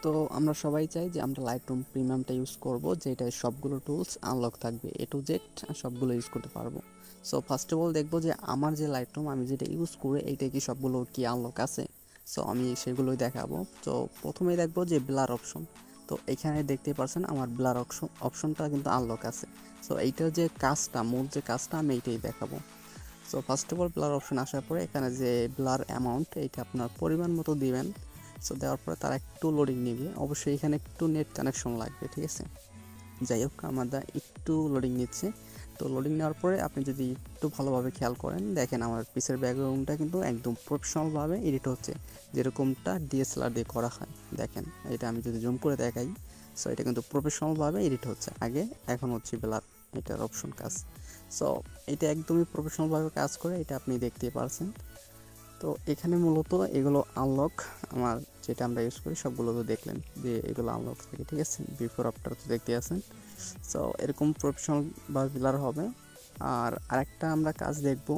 তো আমরা সবাই চাই যে আমরা লাইটরুম প্রিমিয়ামটা ইউজ করব, যেটায় সবগুলো টুলস আনলক থাকবে, এ টু জেড সবগুলো ইউজ করতে পারবো। সো ফার্স্ট অফ অল দেখবো যে আমার যে লাইটরুম আমি যেটা ইউজ করে এইটা কি সবগুলো কি আনলক আছে। সো আমি সেগুলোই দেখাবো। তো প্রথমেই দেখবো যে ব্লার অপশন। তো এখানে দেখতে পাচ্ছেন আমার ব্লার অপশনটা কিন্তু আনলক আছে। সো এইটার যে কাজটা, মূল যে কাজটা আমি এইটাই দেখাবো। So first of all blur option আসার পরে এখানে যে ব্লার অ্যামাউন্ট এইটা আপনার পরিমাণ মতো দিবেন। সো দেওয়ার পরে তারা একটু লোডিং নেবে, অবশ্যই এখানে একটু নেট কানেকশন লাগবে, ঠিক আছে। যাই হোক আমাদের একটু লোডিং নিচ্ছে। তো লোডিং নেওয়ার পরে আপনি যদি একটু ভালোভাবে খেয়াল করেন, দেখেন আমার পিসের ব্যাকগ্রাউন্ডটা কিন্তু একদম প্রফেশনালভাবে এডিট হচ্ছে, যেরকমটা ডিএসএলআর দিয়ে করা হয়। দেখেন এটা আমি যদি জুম করে দেখাই, সো এটা কিন্তু প্রফেশনালভাবে এডিট হচ্ছে আগে, এখন হচ্ছে ব্লার এটার অপশন কাজ। সো এটা একদমই প্রফেশনালভাবে কাজ করে, এটা আপনি দেখতেই পারছেন। তো এখানে মূলত এগুলো আনলক, আমার যেটা আমরা ইউজ করি সবগুলো তো দেখলেন যে এগুলো আনলক থাকে, ঠিক আছে। বিফোর আফটার তো দেখতে আছেন। সো এরকম প্রফেশনাল বা ব্লার হবে। আর আরেকটা আমরা কাজ দেখব,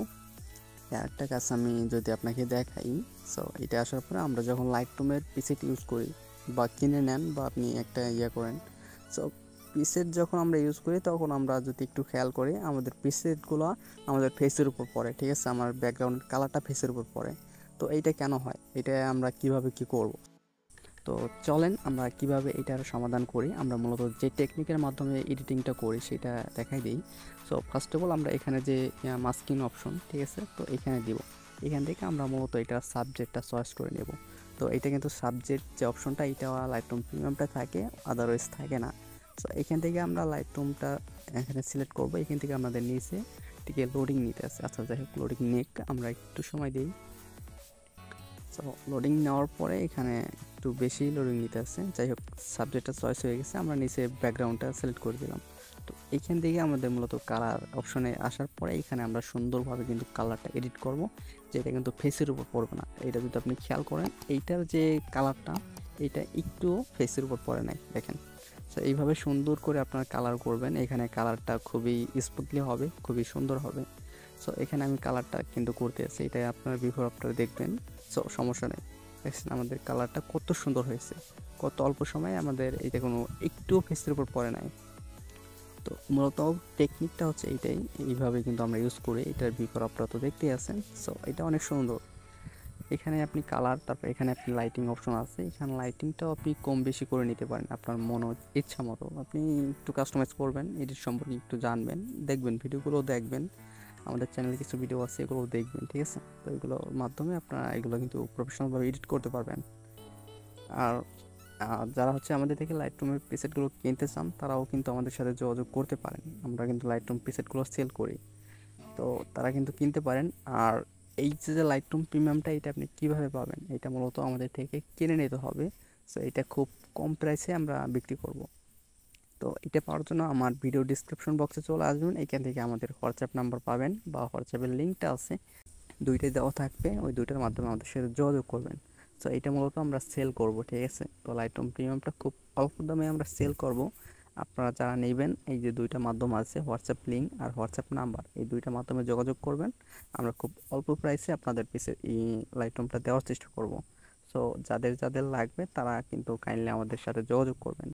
আরেকটা কাজ আমি যদি আপনাকে দেখাই। সো এটা আসার পরে আমরা যখন লাইটরুমের পিসেট ইউজ করি বা কিনে নেন বা আপনি একটা করেন, সো পিসেট যখন আমরা ইউজ করি তখন আমরা যদি একটু খেয়াল করি আমাদের পিসেটগুলো আমাদের ফেসের উপর পড়ে, ঠিক আছে, আমার ব্যাকগ্রাউন্ডের কালারটা ফেসের উপর পড়ে। তো এইটা কেন হয়, এটা আমরা কিভাবে কি করব। তো চলেন আমরা কিভাবে এটার সমাধান করি। আমরা মূলত যে টেকনিকের মাধ্যমে এডিটিংটা করি সেটা দেখাই দিই। সো ফার্স্ট অফ অল আমরা এখানে যে মাস্কিং অপশন, ঠিক আছে, তো এখানে দিব। এখান থেকে আমরা মূলত এটা সাবজেক্টটা চয়েস করে নেব। তো এটা কিন্তু সাবজেক্ট যে অপশনটা এটা লাইটরুম প্রিমিয়ামটা থাকে, আদারওয়াইজ থাকে না। সো এখান থেকে আমরা লাইটরুমটা এখানে সিলেক্ট করব। এখান থেকে আমাদের নিচে টিকে লোডিং নিতে আছে। আচ্ছা যাই হোক, লোডিং নেক আমরা একটু সময় দিই। সো লোডিং নেওয়ার পরে এখানে একটু বেশি লোডিং নিতে আসছে। যাই হোক, সাবজেক্টটা চয়েস হয়ে গেছে, আমরা নিচে ব্যাকগ্রাউন্ডটা সিলেক্ট করে দিলাম। তো এইখান থেকে আমাদের মূলত কালার অপশনে আসার পরে এখানে আমরা সুন্দরভাবে কিন্তু কালারটা এডিট করব, যেটা কিন্তু ফেসের উপর পড়বে না। এটা যদি আপনি খেয়াল করেন, এইটার যে কালারটা এইটা একটু ফেসের উপর পড়ে নাই, দেখেন। সো এইভাবে সুন্দর করে আপনার কালার করবেন, এখানে কালারটা খুবই স্মুথলি হবে, খুবই সুন্দর হবে। সো এখানে আমি কালারটা কিন্তু করতে আছি, এটাই আপনার বিফোর আফটার দেখবেন। সো সমস্যা নেই, দেখছেন আমাদের কালারটা কত সুন্দর হয়েছে, কত অল্প সময়ে আমাদের এটা কোনো একটুও ফেসের উপর পড়ে নাই। তো মূলত টেকনিকটা হচ্ছে এইটাই, এইভাবে কিন্তু আমরা ইউজ করি। এটার বিফোর আফটার তো দেখতেই আছেন। সো এটা অনেক সুন্দর। এখানে আপনি কালার, তারপর এখানে আপনি লাইটিং অপশন আছে, এখানে লাইটিংটাও আপনি কম বেশি করে নিতে পারেন আপনার ইচ্ছা মতো। আপনি একটু কাস্টমাইজ করবেন, এডিট সম্পর্কে একটু জানবেন, দেখবেন ভিডিওগুলো দেখবেন, আমাদের চ্যানেলে কিছু ভিডিও আছে এগুলো দেখবেন, ঠিক আছে। তো এগুলোর মাধ্যমে আপনারা এগুলো কিন্তু প্রফেশনালভাবে এডিট করতে পারবেন। আর যারা হচ্ছে আমাদের থেকে লাইটরুমের প্রিসেটগুলো কিনতে চান তারাও কিন্তু আমাদের সাথে যোগাযোগ করতে পারেন, আমরা কিন্তু লাইটরুম প্রিসেটগুলো সেল করি, তো তারা কিন্তু কিনতে পারেন। আর এই যে লাইটরুম প্রিমিয়ামটা এটা আপনি কিভাবে পাবেন, এটা মূলত আমাদের থেকে কিনে নিতে হবে। সো এটা খুব কম প্রাইসে আমরা বিক্রি করব। তো এটা পাওয়ার জন্য আমার ভিডিও ডিসক্রিপশন বক্সে চলে আসবেন, এখান থেকে আমাদের হোয়াটসঅ্যাপ নাম্বার পাবেন বা হোয়াটসঅ্যাপের লিঙ্কটা আছে, দুইটাই দেওয়া থাকবে, ওই দুইটার মাধ্যমে আমাদের সাথে যোগাযোগ করবেন। সো এটা মূলত আমরা সেল করব, ঠিক আছে। তো লাইটরুম প্রিমিয়ামটা খুব অল্প দামে আমরা সেল করব। আপনারা যারা নেবেন এই যে দুইটা মাধ্যম আছে, হোয়াটসঅ্যাপ লিঙ্ক আর হোয়াটসঅ্যাপ নাম্বার, এই দুইটা মাধ্যমে যোগাযোগ করবেন। আমরা খুব অল্প প্রাইসে আপনাদের পিছে এই লাইটরুমটা দেওয়ার চেষ্টা করব। সো যাদের যাদের লাগবে তারা কিন্তু কাইন্ডলি আমাদের সাথে যোগাযোগ করবেন।